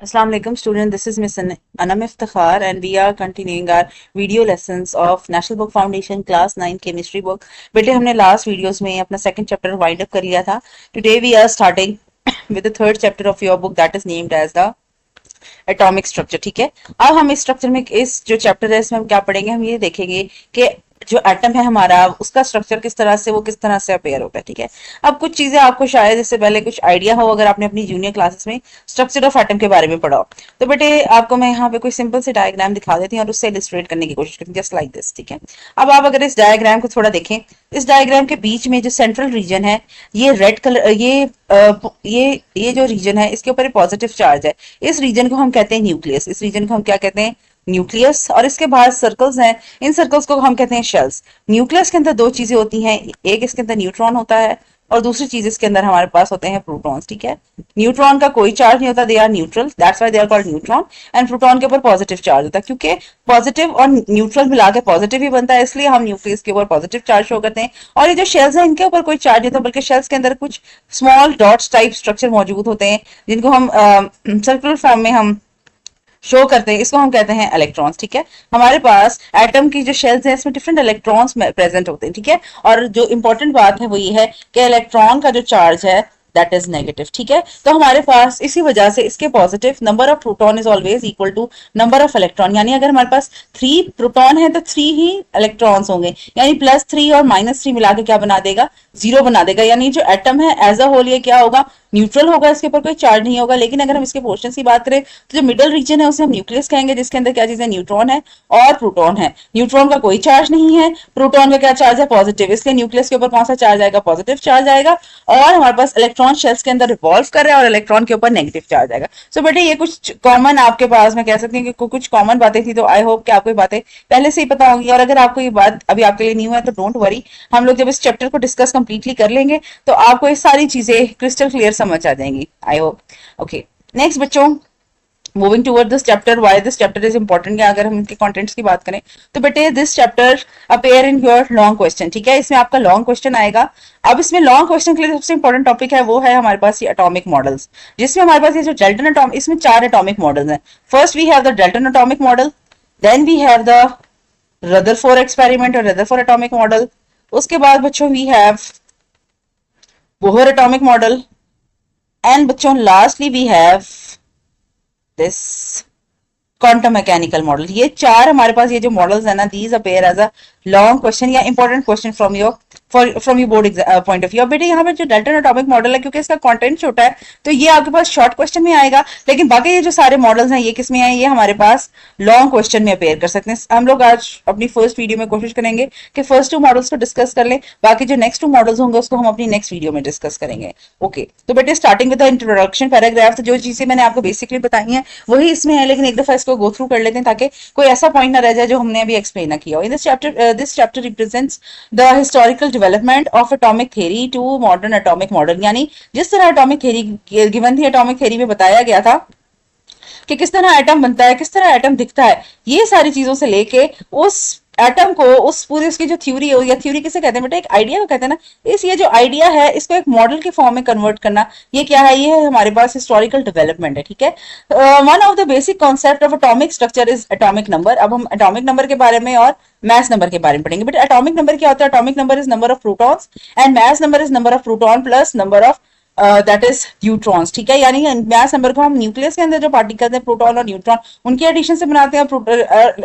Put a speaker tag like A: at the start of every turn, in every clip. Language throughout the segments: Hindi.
A: Assalamu alaikum student, this is Miss Anam Iftikhar and we are continuing our video lessons of National Book Foundation class 9 chemistry book. बेटे हमने last videos में अपना second chapter wind up कर लिया था. Today we are starting with the third chapter of your book that is named as the atomic structure. ठीक है, अब हम इस स्ट्रक्चर में इस जो चैप्टर है इसमें हम क्या पढ़ेंगे, हम ये देखेंगे कि जो एटम है हमारा उसका स्ट्रक्चर किस तरह से अपेयर होता है. ठीक है, अब कुछ चीजें आपको शायद इससे पहले कुछ आइडिया हो अगर आपने अपनी जूनियर क्लासेस में स्ट्रक्चर ऑफ एटम के बारे में पढ़ा हो. तो बेटे आपको मैं यहाँ पे कोई सिंपल से डायग्राम दिखा देती हूँ और उससे इलिस्ट्रेट करने की कोशिश करती हूँ, जस्ट लाइक दिस. ठीक है, अब आप अगर इस डायग्राम को थोड़ा देखें, इस डायग्राम के बीच में जो सेंट्रल रीजन है ये रेड कलर ये जो रीजन है इसके ऊपर पॉजिटिव चार्ज है. इस रीजन को हम कहते हैं न्यूक्लियस. इस रीजन को हम क्या कहते हैं, न्यूक्लियस. और इसके बाहर सर्कल्स हैं, इन सर्कल्स को हम कहते हैं शेल्स. न्यूक्लियस के अंदर दो चीजें होती हैं, एक इसके अंदर न्यूट्रॉन होता है और दूसरी चीज इसके अंदर हमारे पास होते हैं प्रोटॉन्स. ठीक है, न्यूट्रॉन का कोई चार्ज नहीं होता, they are neutral, that's why they are called neutron. And proton के ऊपर पॉजिटिव चार्ज होता है, क्योंकि पॉजिटिव और न्यूट्रल मिला के पॉजिटिव ही बनता है, इसलिए हम न्यूक्लियस के ऊपर पॉजिटिव चार्ज शो करते हैं. और ये जो शेल्स हैं इनके ऊपर कोई चार्ज नहीं होता, बल्कि शेल्स के अंदर कुछ स्मॉल डॉट्स टाइप स्ट्रक्चर मौजूद होते हैं जिनको हम सर्कुलर फॉर्म में हम शो करते हैं, इसको हम कहते हैं इलेक्ट्रॉन्स. ठीक है, हमारे पास एटम की जो शेल्स हैं इसमें डिफरेंट इलेक्ट्रॉन्स प्रेजेंट होते हैं. ठीक है, और जो इंपॉर्टेंट बात है वो ये है कि इलेक्ट्रॉन का जो चार्ज है दैट इज नेगेटिव. ठीक है, तो हमारे पास इसी वजह से इसके positive number of proton is always equal to number of electron. यानी अगर हमारे पास 3 प्रोटॉन है तो 3 ही इलेक्ट्रॉन्स होंगे, यानी +3 और -3 मिला के क्या बना देगा, 0 बना देगा. यानी जो एटम है एज अ होल ये क्या होगा, न्यूट्रल होगा, इसके ऊपर कोई चार्ज नहीं होगा. लेकिन अगर हम इसके पोर्शन की बात करें तो जो मिडल रीजन है उसे हम न्यूक्लियस कहेंगे, जिसके अंदर क्या चीज है, न्यूट्रॉन है और प्रोटॉन है. न्यूट्रॉन का कोई चार्ज नहीं है, प्रोटॉन का क्या चार्ज है, पॉजिटिव, इसलिए न्यूक्लियस के ऊपर कौन सा चार्ज आएगा, पॉजिटिव चार्ज आएगा. और हमारे पास इलेक्ट्रॉन शेल्स के अंदर रिवॉल्व कर रहा है और इलेक्ट्रॉन के ऊपर नेगेटिव चार्ज आएगा. सो बेटे ये कुछ कॉमन आपके पास मैं कह सकती हूँ कि कुछ कॉमन बातें थी, तो आई होप कि आपको ये बातें पहले से ही पता होंगी. और अगर आपको ये बात अभी आपके लिए न्यू है तो डोंट वरी, हम लोग जब इस चैप्टर को डिस्कस कंप्लीटली कर लेंगे तो आपको ये सारी चीजें क्रिस्टल क्लियर समझ आ जाएंगी, आई होप. ओके, नेक्स्ट बच्चों, moving toward this chapter, why this chapter is important है अगर हम इनके कंटेंट्स की बात करें तो बेटे this chapter appear in your long question. ठीक है, इसमें आपका लॉन्ग क्वेश्चन आएगा. अब इसमें लॉन्ग क्वेश्चन के लिए सबसे इंपॉर्टेंट टॉपिक है वो है हमारे पास ये एटॉमिक मॉडल्स, जिसमें हमारे पास ये जो डेल्टन एटॉमिक, इसमें 4 एटॉमिक मॉडल्स हैं. First we have the Dalton atomic model, then we have the Rutherford experiment और रदरफोर्ड एटॉमिक मॉडल. उसके बाद बच्चों we have Bohr atomic model, and बच्चों lastly we have this quantum mechanical model. ये 4 हमारे पास ये जो मॉडल्स है ना, these appear as a long question या important question from your board point of view. अब बेटे यहाँ पे जो डेल्टन एटॉमिक मॉडल है, क्योंकि इसका कंटेंट छोटा है तो ये आपके पास शॉर्ट क्वेश्चन में आएगा, लेकिन बाकी ये जो सारे मॉडल्स हैं ये किस में आए, ये हमारे पास लॉन्ग क्वेश्चन में अपेयर कर सकते हैं. हम लोग आज अपनी फर्स्ट वीडियो में कोशिश करेंगे कि फर्स्ट 2 मॉडल्स को डिस्कस कर लें, बाकी जो नेक्स्ट 2 मॉडल्स होंगे उसको हम अपनी नेक्स्ट वीडियो में डिस्कस करेंगे. ओके, तो बेटे starting with the introduction paragraph, तो जो चीजें मैंने आपको बेसिकली बताई हैं वही इसमें है, लेकिन एक दफा इसको गो थ्रू कर लेते हैं ताकि कोई ऐसा पॉइंट ना रह जाए जो हमने अभी एक्सप्लेन ना किया हो. In this chapter represents the historical development of atomic theory to modern atomic model. यानी जिस तरह एटॉमिक थ्योरी गिवन थी, एटॉमिक थ्योरी में बताया गया था कि किस तरह एटम बनता है, किस तरह एटम दिखता है, ये सारी चीजों से लेके उस एटम को, उस पूरी उसकी जो थ्योरी हो, या थ्योरी किसे कहते हैं बेटा, एक आइडिया को कहते हैं ना, ये जो आइडिया है इसको एक मॉडल के फॉर्म में कन्वर्ट करना, ये क्या है, ये है हमारे पास हिस्टोरिकल डेवलपमेंट है. ठीक है, one of the basic concept of atomic structure is atomic number. अब हम एटॉमिक नंबर के बारे में और मास नंबर के बारे में पढ़ेंगे. बट एटॉमिक नंबर क्या होता है, atomic number is number of protons and mass number is number of proton plus number of that is neutrons. ठीक है, यानी मास नंबर को हम न्यूक्लियस के अंदर जो पार्टिकल्स हैं प्रोटॉन और न्यूट्रॉन उनके एडिशन से बनाते हैं.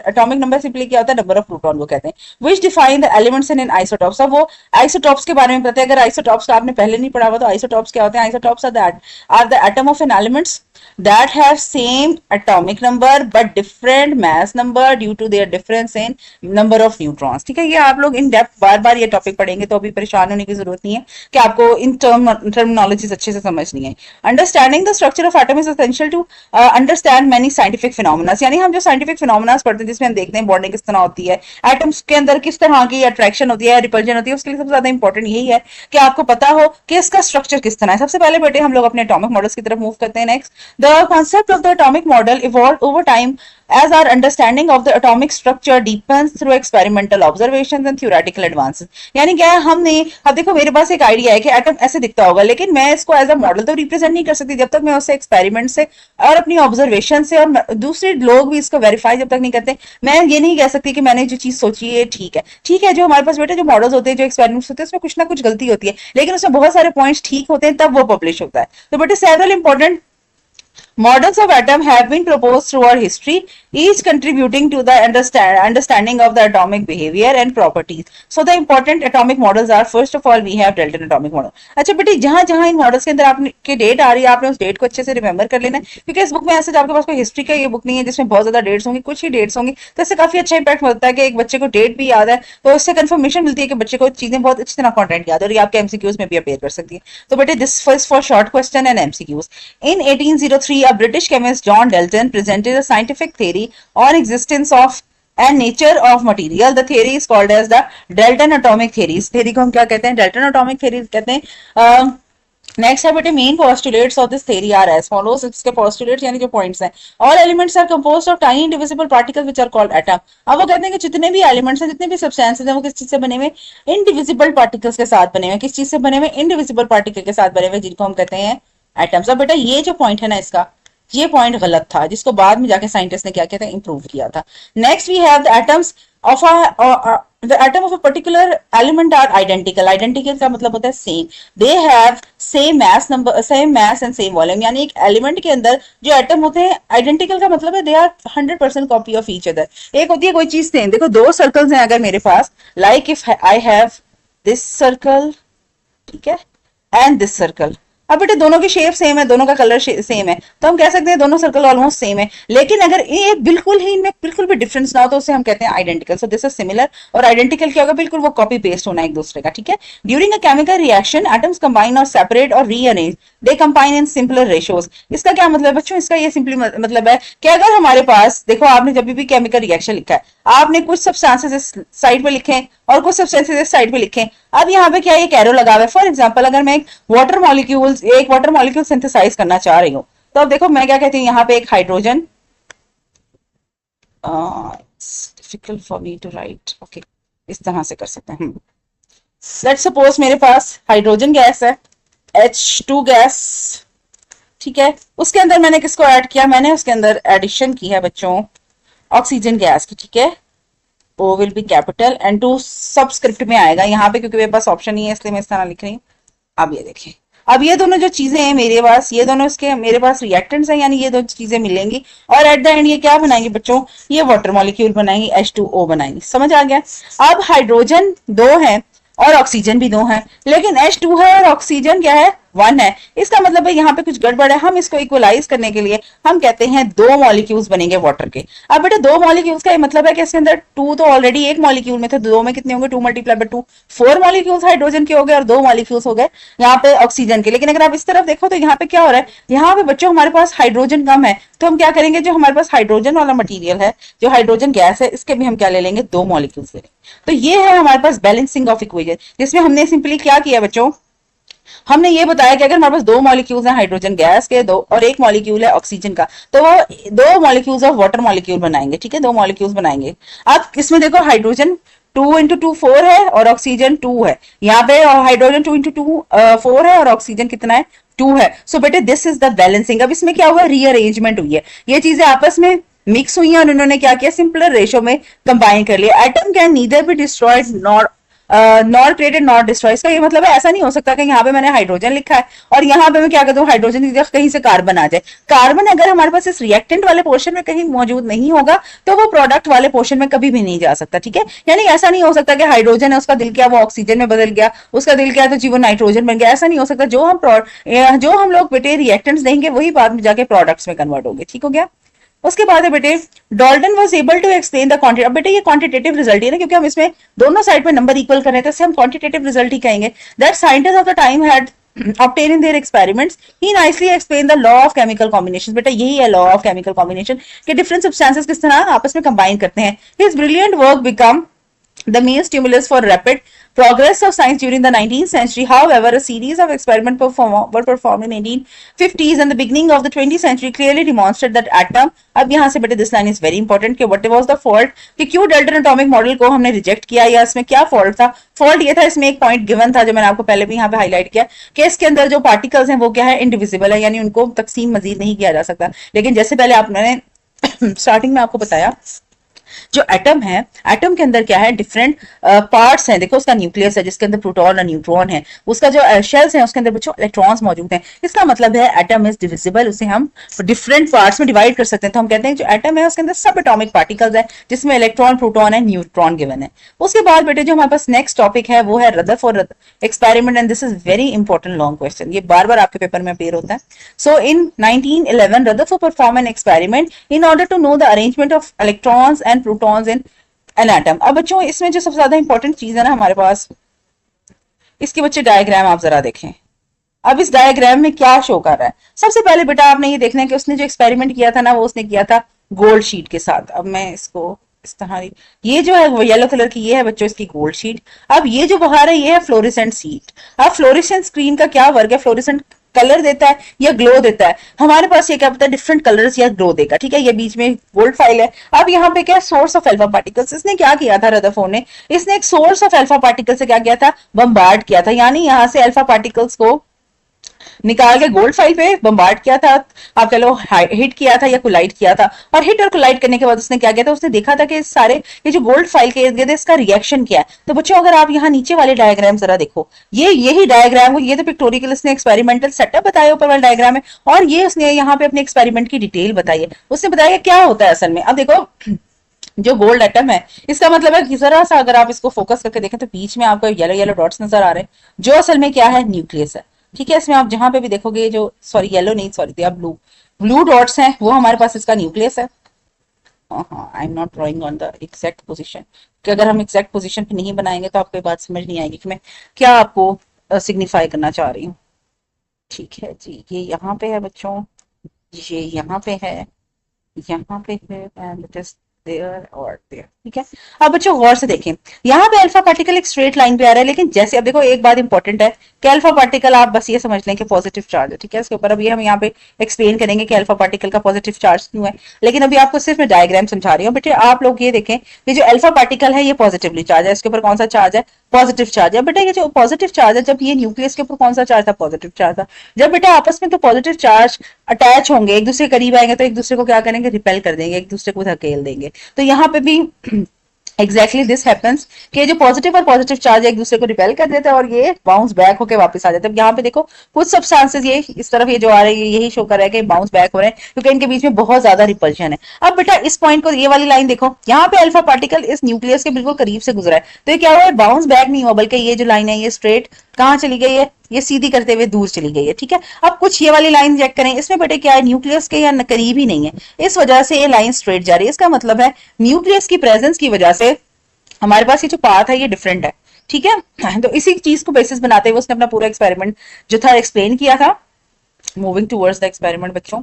A: एटॉमिक नंबर सिंपली क्या होता है, नंबर ऑफ प्रोटॉन को कहते हैं. विच define the elements in isotopes. अब वो आइसोटॉप्स के बारे में पता है, अगर आइसोटॉप्स का आपने पहले नहीं पढ़ा हुआ तो आइसोटॉप्स क्या होते हैं, isotopes are the atom of an elements that have same atomic number but different mass number due to their difference in number of neutrons. ठीक है, ये आप लोग इन डेप्थ बार बार ये टॉपिक पढ़ेंगे तो अभी परेशान होने की जरूरत नहीं है कि आपको इन टर्मिनोलॉजीज अच्छे से समझनी है. Understanding the structure of atom is essential to understand many scientific phenomena. यानी हम जो साइंटिफिक फिनोमेना पढ़ते हैं जिसमें हम देखते हैं बॉन्डिंग किस तरह होती है, एटम्स के अंदर किस तरह की अट्रैक्शन होती है, रिपल्जन होती है, उसके लिए सबसे ज्यादा इंपॉर्टेंट यही है कि आपको पता हो कि इसका स्ट्रक्चर किस तरह है. सबसे पहले बेटे हम लोग अपने एटॉमिक मॉडल्स की तरफ मूव करते हैं. Next the concept of the atomic model evolved over time as our understanding of the atomic structure deepens through experimental observations and theoretical advances. यानी क्या है, हमने अब देखो मेरे पास एक आइडिया है कि एटम ऐसे दिखता होगा, लेकिन मैं इसको एज अ मॉडल तो रिप्रेजेंट नहीं कर सकती जब तक मैं उसे एक्सपेरिमेंट से और अपनी ऑब्जर्वेशन से, और दूसरे लोग भी इसको वेरीफाई जब तक नहीं करते, मैं ये नहीं कह सकती कि मैंने जो चीज सोची है ठीक है। ठीक है, जो हमारे पास बेटे जो मॉडल्स होते हैं, जो एक्सपेरिमेंट्स होते हैं, उसमें कुछ ना कुछ गलती होती है, लेकिन उसमें बहुत सारे पॉइंट्स ठीक होते हैं, तब वो पब्लिश होता है। तो बेटे several important models of atom have been proposed throughout history, each contributing to the understanding of the atomic behavior and properties. So the important atomic models are, first of all we have Dalton atomic model. अच्छा बेटे, जहां जहां इन मॉडल्स के अंदर आपके डेट आ रही है, आपने उस डेट को अच्छे से रिमेंबर कर लेना है, क्योंकि इस बुक में ऐसे आपके पास कोई हिस्ट्री का ये बुक नहीं है जिसमें बहुत ज्यादा डेट्स होंगी, कुछ ही डेट्स होंगी, तो इससे काफी अच्छा इंपैक्ट मिलता है कि एक बच्चे को डेट भी याद है, तो इससे कंफर्मेशन मिलती है कि बच्चे को चीजें बहुत अच्छी तरह कंटेंट याद है, और ये आपके एमसीक्यूज में भी अपेयर कर सकती है। तो बेटे this first for short question and MCQs. In 1803 a British chemist John Dalton presented a scientific theory on existence of and nature of material. The theory is called as the Dalton atomic theory. इस theory को हम क्या कहते हैं? Dalton atomic theory कहते हैं। नेक्स्ट है बेटे, main postulates of this theory are as follows. इसके पोस्टुलेट्स यानी जो पॉइंट्स हैं, all elements are composed of tiny indivisible particles which are called atom. अब वो कहते हैं कि जितने भी एलिमेंट्स हैं, जितने भी सब्सटेंसेस हैं, वो किस चीज से बने हुए? इंडिविजिबल पार्टिकल्स के साथ बने हुए। किस चीज से बने हुए? इंडिविजिबल पार्टिकल के साथ बने हुए, जिनको हम कहते हैं एटम्स। अब बेटा ये जो पॉइंट है ना, इसका ये पॉइंट गलत था, जिसको बाद में जाके साइंटिस्ट ने क्या किया था? इंप्रूव किया था। Next we have the atoms of the atom of a particular element are identical. Identical का मतलब होता है same. They have same mass number, same mass and same volume। यानी एक एलिमेंट के अंदर जो एटम होते हैं, आइडेंटिकल का मतलब है they are 100% copy of each other. एक होती है कोई चीज सेम। देखो दो सर्कल्स हैं अगर मेरे पास, like if I have this circle, ठीक है, and this circle। अब बेटे दोनों की शेप सेम है, दोनों का कलर सेम है, तो हम कह सकते हैं दोनों सर्कल ऑलमोस्ट सेम है। लेकिन अगर ये बिल्कुल ही इनमें बिल्कुल भी डिफरेंस ना हो, तो उसे हम कहते हैं identical. So this is similar. और आइडेंटिकल क्या होगा? बिल्कुल वो कॉपी पेस्ट होना एक दूसरे का, ठीक है। During a chemical reaction atoms combine और सेपरेट और rearrange, they combine in simpler ratios. इसका क्या मतलब है बच्चों? इसका ये सिंपली मतलब है कि अगर हमारे पास, देखो आपने जब भी केमिकल रिएक्शन लिखा है, आपने कुछ सब्सटेंसेस इस साइड पे लिखे और कुछ सब्सटेंसेस इस साइड पे लिखे। अब यहाँ पे क्या एक एरो लगा हुआ है। फॉर एग्जांपल अगर मैं एक वाटर मॉलिक्यूल सिंथेसाइज करना चाह रही हूँ, तो अब देखो मैं क्या कहती हूँ, यहाँ पे एक hydrogen, difficult for me to write, okay, इस तरह से कर सकते हैं। लेट्स सपोज मेरे पास हाइड्रोजन गैस है, H2 गैस, ठीक है। उसके अंदर मैंने किसको ऐड किया? मैंने उसके अंदर एडिशन की है बच्चों ऑक्सीजन गैस की, ठीक है। O will be capital and two subscript में आएगा यहाँ पे, क्योंकि मेरे पास ऑप्शन नहीं है इसलिए मैं इस तरह लिख रही हूँ। अब ये देखिए, अब ये दोनों जो चीजें हैं मेरे पास, ये दोनों इसके मेरे पास रिएक्टेंट्स हैं, यानी ये दो चीजें मिलेंगी और एट द एंड ये क्या बनाएंगे बच्चों? ये वाटर मॉलिक्यूल बनाएंगे, H2O बनाएंगे। समझ आ गया? अब हाइड्रोजन दो है और ऑक्सीजन भी दो है, लेकिन H2 है और ऑक्सीजन क्या है? 1 है। इसका मतलब है यहाँ पे कुछ गड़बड़ है। हम इसको इक्वलाइज करने के लिए हम कहते हैं दो मॉलिक्यूल्स बनेंगे वाटर के। अब बेटा दो मॉलिक्यूल्स का मतलब है कि इसके अंदर 2 तो ऑलरेडी एक मॉलिक्यूल में थे, दो में कितने होंगे? 2 मल्टीप्लाई बाय 2, 4 मॉलिक्यूल्स हाइड्रोजन के हो गए और 2 मॉलिक्यूल्स हो गए यहाँ पे ऑक्सीजन के। लेकिन अगर आप इस तरफ देखो तो यहाँ पे क्या हो रहा है? यहाँ पे बच्चों हमारे पास हाइड्रोजन कम है, तो हम क्या करेंगे? जो हमारे पास हाइड्रोजन वाला मटीरियल है, जो हाइड्रोजन गैस है, इसके भी हम क्या ले लेंगे? 2 मॉलिक्यूल्स ले लेंगे। तो ये है हमारे पास बैलेंसिंग ऑफ इक्वेशन, जिसमें हमने सिंपली क्या किया बच्चों? हमने ये बताया कि अगर हमारे पास 2 मॉलिक्यूल्स हैं हाइड्रोजन गैस के, दो और एक मॉलिक्यूल है ऑक्सीजन का, तो वो 2 मॉलिक्यूल्स ऑफ वाटर मॉलिक्यूल बनाएंगे, ठीक है। 2 मॉलिक्यूल्स बनाएंगे। अब इसमें देखो हाइड्रोजन 2 इंटू 2 4 है और ऑक्सीजन 2 है। यहाँ पे हाइड्रोजन 2 इंटू 2 4 है और ऑक्सीजन कितना है? 2 है। सो बेटे दिस इज द बैलेंसिंग। अब इसमें क्या हुआ? रीअरेंजमेंट हुई है, ये चीजें आपस में मिक्स हुई हैं और उन्होंने क्या किया? सिंपलर रेशो में कंबाइन कर लिया। Atom can neither be destroyed not created not destroy. इसका ये मतलब है ऐसा नहीं हो सकता कि यहाँ पे मैंने हाइड्रोजन लिखा है और यहाँ पे मैं क्या करता हूँ? हाइड्रोजन की जगह कहीं से कार्बन आ जाए। कार्बन अगर हमारे पास इस रिएक्टेंट वाले पोर्शन में कहीं मौजूद नहीं होगा, तो वो प्रोडक्ट वाले पोर्शन में कभी भी नहीं जा सकता, ठीक है। यानी ऐसा नहीं हो सकता कि हाइड्रोजन है, उसका दिल किया वो ऑक्सीजन में बदल गया, उसका दिल किया तो जी वो नाइट्रोजन बन गया। ऐसा नहीं हो सकता। जो हम लोग बेटे रिएक्टेंट्स देंगे वही बाद में जाके प्रोडक्ट्स में कन्वर्ट होंगे, ठीक हो गया। उसके बाद है बेटे Dalton was able to explain the quantity. अब बेटे ये क्वांटिटेटिव रिजल्ट है ना, क्योंकि हम इसमें दोनों साइड पे नंबर इक्वल कर रहे थे, तो हम क्वांटिटेटिव रिजल्ट ही कहेंगे। That scientist of the time had obtained in their experiments, he nicely explained the law of chemical combinations। बेटा यही है law of chemical combination कि different substances किस तरह आपस में combine करते हैं। His brilliant work become the main stimulus for rapid progress of science during the 19th century. However, a series of experiments were performed in 1850s and the beginning of the 20th century clearly demonstrated that atom. अब यहाँ से बेटे this line is very important कि what was the fault कि क्यों Dalton atomic model को हमने reject किया या इसमें क्या fault था. fault ये था इसमें एक point given था जो मैंने आपको पहले भी यहाँ पे highlight किया कि इसके अंदर जो particles हैं वो क्या है indivisible है यानी उनको तकसीम मजीद नहीं किया जा सकता. लेकिन जैसे पहले आपने स्टार्टिंग में आपको बताया जो एटम है एटम के अंदर क्या है डिफरेंट पार्ट्स हैं. देखो उसका न्यूक्लियस है जिसके अंदर प्रोटॉन और न्यूट्रॉन है. उसका जो शेल्स है उसके अंदर बच्चों इलेक्ट्रॉन्स मौजूद हैं. इसका मतलब है एटम इज डिविजिबल. उसे हम डिफरेंट पार्ट्स में डिवाइड कर सकते हैं. तो हम कहते हैं जो एटम है उसके अंदर सब एटॉमिक पार्टिकल्स है जिसमें electron proton and neutron given है. उसके बाद बेटे जो हमारे पास नेक्स्ट टॉपिक है वो है Rutherford experiment and this is very important long question. ये बार बार आपके पेपर में अपेयर होता है. So in 1911 Rutherford perform an experiment in order to know the arrangement of electrons and protons in an atom. अब बच्चों इसमें जो सबसे ज्यादा इंपॉर्टेंट चीज है ना हमारे पास इसके बच्चे डायग्राम आप जरा देखें. अब इस डायग्राम में क्या शो कर रहा है. सबसे पहले बेटा आपने ये देखना है कि उसने जो एक्सपेरिमेंट किया था ना वो उसने किया था गोल्ड शीट के साथ. अब मैं इसको इस तरह ये जो है वो येलो कलर की ये है बच्चों इसकी गोल्ड शीट. अब ये जो बाहर है ये है फ्लोरेसेंट शीट. अब फ्लोरेसेंट स्क्रीन का क्या वर्क है. फ्लोरेसेंट कलर देता है या ग्लो देता है. हमारे पास ये क्या पता है डिफरेंट कलर्स या ग्लो देगा. ठीक है ये बीच में गोल्ड फाइल है. अब यहाँ पे क्या सोर्स ऑफ अल्फा पार्टिकल्स. इसने क्या किया था रदरफोर्ड ने इसने एक सोर्स ऑफ अल्फा पार्टिकल से क्या किया था बम्बार्ड किया था. यानी यहाँ से अल्फा पार्टिकल्स को निकाल के गोल्ड फाइल पे बम्बार्ड किया था. आप कह लो हिट किया था या कोलाइड किया था. और हिट और कोलाइड करने के बाद उसने क्या किया था उसने देखा था कि सारे ये जो गोल्ड फाइल के इर्द गिर्द इसका रिएक्शन क्या है. तो बच्चों अगर आप यहाँ नीचे वाले डायग्राम जरा देखो ये यही डायग्राम ये तो पिक्टोरिकल इसने एक्सपेरिमेंटल सेटअप बताया ऊपर वाले डायग्राम में और ये उसने यहाँ पे अपने एक्सपेरिमेंट की डिटेल बताई है. उसने बताया क्या होता है असल में. अब देखो जो गोल्ड एटम है इसका मतलब है कि जरा सा अगर आप इसको फोकस करके देखें तो बीच में आपको येलो येलो डॉट्स नजर आ रहे हैं जो असल में क्या है न्यूक्लियस है. ठीक है इसमें आप जहां पे भी देखोगे जो सॉरी येलो नहीं सॉरी आप ब्लू ब्लू डॉट्स हैं वो हमारे पास इसका न्यूक्लियस है. I am not drawing on the exact position कि अगर हम एग्जैक्ट पोजीशन पे नहीं बनाएंगे तो आपको बात समझ नहीं आएगी कि मैं क्या आपको सिग्निफाई करना चाह रही हूँ. ठीक है जी ये यहाँ पे है बच्चों ये यहाँ पे है यहाँ पे है एंड इट इज देयर और देयर. ठीक है अब बच्चों गौर से देखें यहाँ पे अल्फा पार्टिकल एक स्ट्रेट लाइन पे आ रहा है. लेकिन जैसे अब देखो एक बात इंपॉर्टेंट है कि अल्फा पार्टिकल आप बस ये समझ लें कि पॉजिटिव चार्ज है. ठीक है इसके ऊपर अभी हम यहाँ पे एक्सप्लेन करेंगे कि अल्फा पार्टिकल का पॉजिटिव चार्ज क्यों है. लेकिन अभी आपको सिर्फ मैं डायग्राम समझा रही हूँ. बेटे आप लोग ये देखें कि जो अल्फा पार्टिकल है ये पॉजिटिवली चार्ज है. इसके ऊपर कौन सा चार्ज है पॉजिटिव चार्ज है. बेटा ये जो पॉजिटिव चार्ज है जब ये न्यूक्लियस के ऊपर कौन सा चार्ज था पॉजिटिव चार्ज था. जब बेटा आपस में तो पॉजिटिव चार्ज अटैच होंगे एक दूसरे के करीब आएंगे तो एक दूसरे को क्या करेंगे रिपेल कर देंगे एक दूसरे को धकेल देंगे. तो यहाँ पे भी एग्जैक्टली दिस हैपेंस कि जो पॉजिटिव और पॉजिटिव चार्ज एक दूसरे को रिपेल कर देता है और ये बाउंस बैक होकर वापस आ जाता है. यहाँ पे देखो कुछ सब्सटेंसेस ये इस तरफ ये जो आ रही है यही शो कर रहा है कि बाउंस बैक हो रहे हैं क्योंकि इनके बीच में बहुत ज्यादा रिपल्शन है. अब बेटा इस पॉइंट को ये वाली लाइन देखो यहाँ पे अल्फा पार्टिकल इस न्यूक्लियस के बिल्कुल करीब से गुजरा है तो ये क्या हुआ है बाउंस बैक नहीं हुआ बल्कि ये जो लाइन है ये स्ट्रेट कहाँ चली गई है ये सीधी करते हुए दूर चली गई है. ठीक है अब कुछ ये वाली लाइन चेक करें इसमें बेटे क्या है न्यूक्लियस के या करीब ही नहीं है इस वजह से ये लाइन स्ट्रेट जा रही है. इसका मतलब है न्यूक्लियस की प्रेजेंस की वजह से हमारे पास ये जो पाथ है ये डिफरेंट है. ठीक है तो इसी चीज को बेसिस बनाते हुए उसने अपना पूरा एक्सपेरिमेंट जो था एक्सप्लेन किया था. मूविंग टूवर्ड्स द एक्सपेरिमेंट बच्चों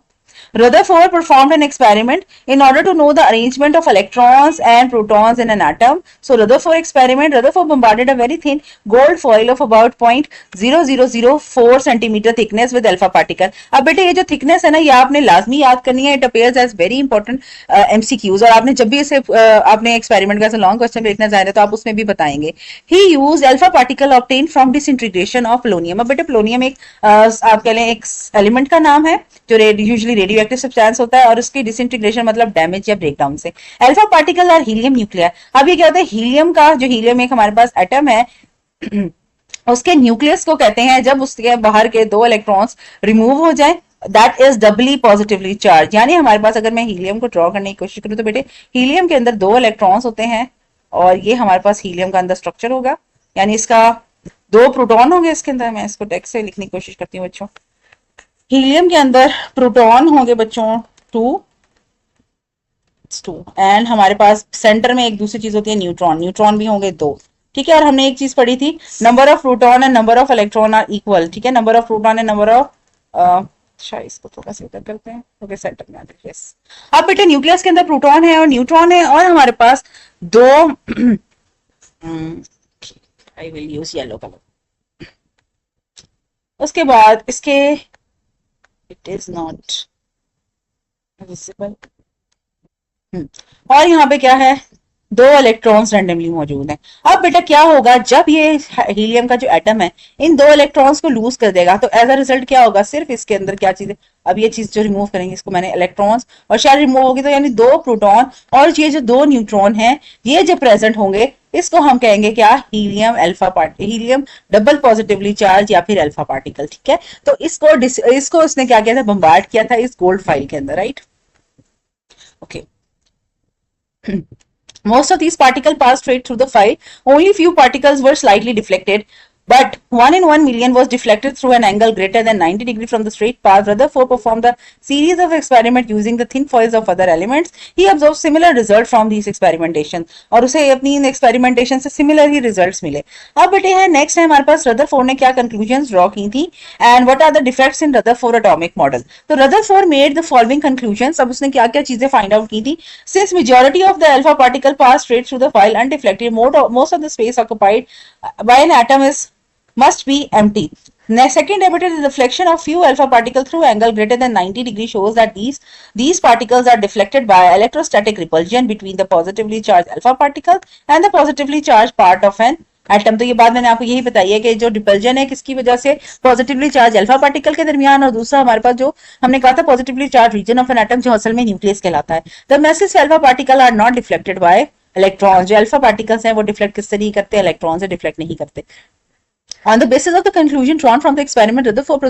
A: Rutherford performed an experiment in order to know the arrangement of electrons and protons in an atom. So Rutherford experiment, Rutherford bombarded a very thin gold foil of about 0.0004 centimeter thickness with alpha particle. अब बेटे ये जो thickness है ना ये आपने लाजमी याद करनी है. It appears as very important MCQs और आपने जब भी इसे आपने experiment का लॉन्ग क्वेश्चन देखना चाह रहे तो आप उसमें भी बताएंगे. He used alpha particle obtained from disintegration of polonium. अब बेटे पोलोनियम एक आप कह लें एक एलिमेंट का नाम है जो यूजुअली रेडियोएक्टिव सब्सटेंस होता है और उसकी डिसइंटीग्रेशन मतलब डैमेज या ब्रेकडाउन से. अल्फा पार्टिकल और हीलियम न्यूक्लियर. अब ये क्या होता है हीलियम का जो हीलियम एक हमारे पास एटम है उसके न्यूक्लियस को कहते हैं जब उसके बाहर के 2 इलेक्ट्रॉन्स रिमूव हो जाए that is Dabali positively charge. यानी हमारे पास अगर मैं हीलियम को ड्रॉ करने की कोशिश करूं तो बेटे हीलियम के अंदर 2 इलेक्ट्रॉन्स होते हैं और ये हमारे पास हीलियम का अंदर स्ट्रक्चर होगा यानी इसका 2 प्रोटॉन होंगे इसके अंदर. मैं इसको टेक्स्ट से लिखने की कोशिश करती हूँ बच्चों. हीलियम के अंदर प्रोटॉन होंगे बच्चों 2 एंड हमारे पास सेंटर में एक दूसरी चीज होती है न्यूट्रॉन. न्यूट्रॉन भी होंगे 2. ठीक है और हमने एक चीज पढ़ी थी number of proton and number of electron are equal. ठीक है number of proton and number of शायद इसको थोड़ा सा इधर करते हैं ओके सेंटर में आते हैं. यस अब बेटे न्यूक्लियस के अंदर प्रोटॉन है और न्यूट्रॉन है और हमारे पास 2 I will use yellow colour. उसके बाद इसके इट इज नॉट विजिबल। और यहाँ पे क्या है, दो इलेक्ट्रॉन्स रैंडमली मौजूद हैं। अब बेटा क्या होगा, जब ये हीलियम का जो एटम है इन दो इलेक्ट्रॉन्स को लूज कर देगा तो एज अ रिजल्ट क्या होगा, सिर्फ इसके अंदर क्या चीज है, अब ये चीज जो रिमूव करेंगे इसको मैंने इलेक्ट्रॉन्स और शायद रिमूव होगी तो यानी दो प्रोटॉन और ये जो दो न्यूट्रॉन है ये जो प्रेजेंट होंगे इसको हम कहेंगे क्या, helium alpha particle, helium double positively charge या फिर अल्फा पार्टिकल। ठीक है, तो इसको इसने क्या किया था, बम्बार्ड किया था इस गोल्ड फाइल के अंदर, right. Okay, most of these particles passed straight through the file. Only few particles were slightly deflected, but 1 in 1 million was deflected through an angle greater than 90 degrees from the straight path. Rutherford performed a series of experiments using the thin foils of other elements. He observed similar results from these experimentations. और उसे अपनी इन experimentation से similar ही results मिले। अब बेटे है नेक्स्ट है हमारे पास रदरफोर्ड ने क्या conclusions draw की थी and what are the defects in Rutherford atomic model. तो Rutherford made the following conclusions. अब उसने क्या क्या चीजें find out की थी, since majority of the alpha particle pass straight through the file undeflected, most of the space occupied by an atom is must be empty. Second emitted reflection of few alpha particles through angle greater than 90 degrees shows that these particles are deflected by electrostatic repulsion between the positively charged alpha particle and the positively charged part of an atom. तो ये बात मैंने आपको यही बताई है कि जो डिपल्जन है किसकी वजह से, पॉजिटिवली चार्ज अल्फा पार्टिकल के दरमियान, और दूसरा हमारे पास जो हमने कहा था positively charge region of an atom जो असल में न्यूक्लियस कहलाता है। The message alpha particle are not deflected by electron. जो अल्फा पार्टिकल्स हैं वो डिफ्लेक्ट किससे नहीं करते, इलेक्ट्रॉन से डिफ्लेक्ट नहीं करते। On the basis of the conclusion drawn from the experiment, Rutherford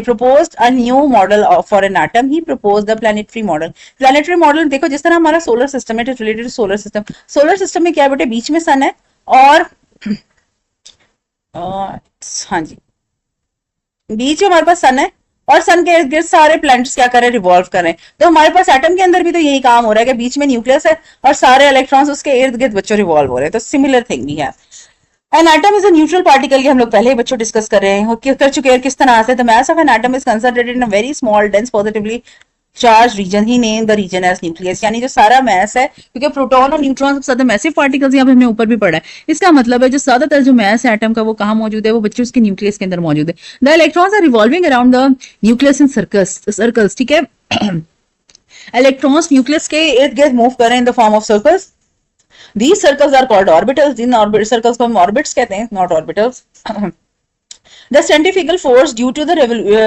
A: proposed a new model for an atom. He proposed the planetary model. Planetary model देखो जिस तरह हमारा सोलर सिस्टम है, it is related to solar system. Solar system में क्या है बेटे, बीच में सन है और हाँ जी, बीच में हमारे पास सन है और सन के इर्द गिर्द सारे प्लैनेट्स क्या कर रहे हैं, रिवॉल्व कर रहे हैं। तो हमारे पास एटम के अंदर भी तो यही काम हो रहा है कि बीच में न्यूक्लियस है और सारे इलेक्ट्रॉन्स उसके इर्द गिर्द बच्चों रिवॉल्व हो रहे हैं। तो सिमिलर थिंग भी है। An atom is a neutral particle, ये हम लोग पहले ही बच्चों डिस्कस कर रहे हैं, कर चुके हैं किस तरह से। The mass of an atom is concentrated in a very small dense positively charged region. He named the region as nucleus. यानी जो सारा मैस है, क्योंकि प्रोटॉन और न्यूट्रॉन सबसे ज्यादा मैसिव पार्टिकल्स यहाँ पे हमने ऊपर भी पढ़ा है, इसका मतलब है जो ज्यादातर जो मैस है एटम का वो कहाँ मौजूद है, वो बच्चों उसके न्यूक्लियस के अंदर मौजूद है। The electrons are revolving around the nucleus in circles. ठीक है, इलेक्ट्रॉन्स न्यूक्लियस के इर्द गिर्द मूव कर रहे हैं in the form of circles. These circles are called orbitals. In circles को हम orbits कहते हैं, not orbitals. The centrifugal force due to the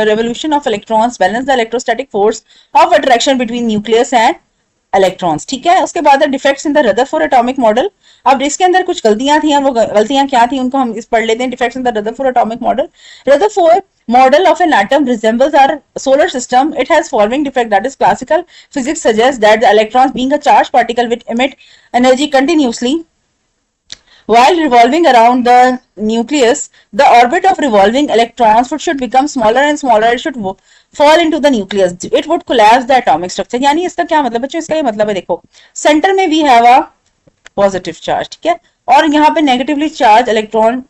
A: revolution of electrons balance the electrostatic force of attraction between nucleus and electrons. ठीक है, उसके बाद defects in the Rutherford atomic model. अब इसके अंदर कुछ गलतियां थी, वो गलतियां क्या थी उनको हम इस पढ़ लेते हैं। Defects in the Rutherford atomic model. Rutherford model of an atom resembles our solar system. It has following defect, that is classical physics suggests that the electrons being a charged particle will emit energy continuously while revolving around the nucleus. The orbit of revolving electrons should become smaller and smaller. It should fall into the nucleus. It would collapse the atomic structure. यानी इसका क्या मतलब बच्चों, इसका ये मतलब है देखो, सेंटर में we have a positive charge, ठीक है, और यहाँ पे नेगेटिवली चार्ज इलेक्ट्रॉन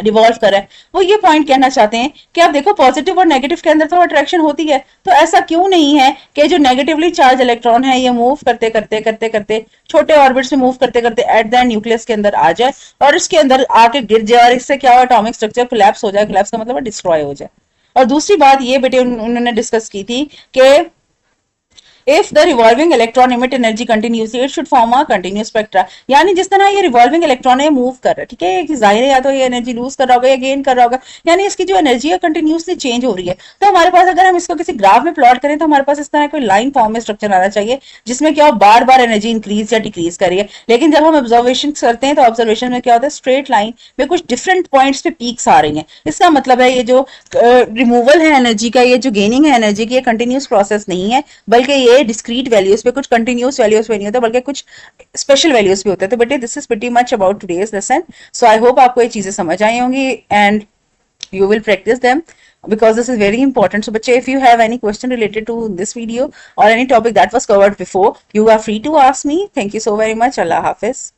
A: डिवॉल्व कर रहा है। वो ये पॉइंट कहना चाहते हैं कि आप देखो पॉजिटिव और नेगेटिव के अंदर तो अट्रैक्शन होती है, तो ऐसा क्यों नहीं है कि जो नेगेटिवली चार्ज इलेक्ट्रॉन है ये मूव करते करते करते करते छोटे ऑर्बिट्स में मूव करते करते एट द न्यूक्लियस के अंदर आ जाए और इसके अंदर आके गिर जाए और इससे क्या हो, एटॉमिक स्ट्रक्चर कोलैप्स हो जाए। कोलैप्स का मतलब डिस्ट्रॉय हो जाए। और दूसरी बात ये बेटे उन्होंने डिस्कस की थी कि if the revolving electron emit energy continuously it should form a continuous spectra. यानी जिस तरह ये रिवॉल्विंग इलेक्ट्रॉन है मूव कर रहा है, ठीक है, जाहिर है या तो ये एनर्जी लूज कर रहा होगा या गेन कर रहा होगा, यानी इसकी जो एनर्जी है कंटिन्यूसली चेंज हो रही है। तो हमारे पास अगर हम इसको किसी ग्राफ में प्लॉट करें तो हमारे पास इस तरह कोई लाइन फॉर्म में स्ट्रक्चर आना चाहिए जिसमें क्या हो, बार बार एनर्जी इंक्रीज या डिक्रीज कर रही है। लेकिन जब हम ऑब्जर्वेशन करते हैं तो ऑब्जर्वेशन में क्या होता है, स्ट्रेट लाइन में कुछ डिफरेंट पॉइंट्स पे पीक्स आ रही हैं। इसका मतलब है ये जो रिमूवल है एनर्जी का, ये जो गेनिंग है एनर्जी की, ये कंटिन्यूस प्रोसेस नहीं है, बल्कि ये डिस्क्रीट वैल्यूज पे, कुछ कंटिन्यूस वैल्यूज पे नहीं होता बल्कि कुछ स्पेशल वैल्यूज पे होता है। तो बेटे this is pretty much about today's lesson. So I hope आपको ये चीजें समझ आई होंगी and you will practice them because this is very important. So bache, if you have any question related to this video or any topic that was covered before, you are free to ask me. Thank you so very much. Allah Hafiz.